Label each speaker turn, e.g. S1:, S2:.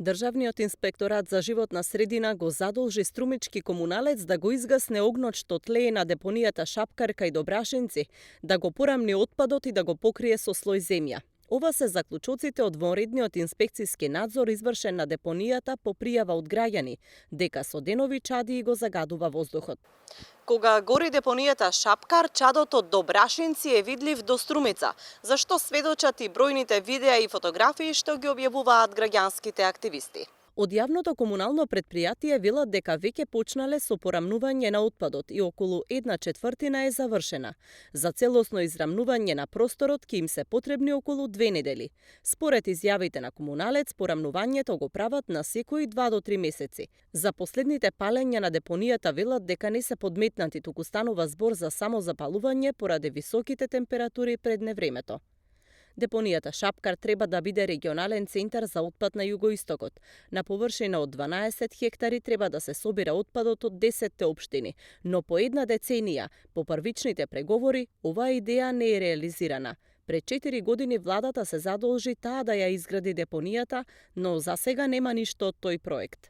S1: Државниот инспекторат за животна средина го задолжи Струмички комуналец да го изгасне огнот што тлее на депонијата Шапкар кај Добрашинци, да го порамни отпадот и да го покрие со слој земја. Ова се заклучоците од вонредниот инспекцијски надзор извршен на депонијата по пријава од граѓани, дека со денови чади и го загадува воздухот. Кога гори депонијата Шапкар, чадот од Добрашинци е видлив до Струмица, за што сведочат и бројните видеа и фотографии што ги објавуваат граѓанските активисти. Од јавното комунално претпријатие велат дека веќе почнале со порамнување на отпадот и околу 1/4 е завршена. За целосно израмнување на просторот ќе им се потребни околу 2 недели. Според изјавите на комуналец, порамнувањето го прават на секои 2 до 3 месеци. За последните палења на депонијата велат дека не се подметнати, туку станува збор за самозапалување поради високите температури пред невремето. Депонијата Шапкар треба да биде регионален центар за отпад на југоистокот. На површина од 12 хектари треба да се собира отпадот од 10 општини, но по една деценија, по првичните преговори, оваа идеја не е реализирана. Пред 4 години владата се задолжи таа да ја изгради депонијата, но за сега нема ништо од тој проект.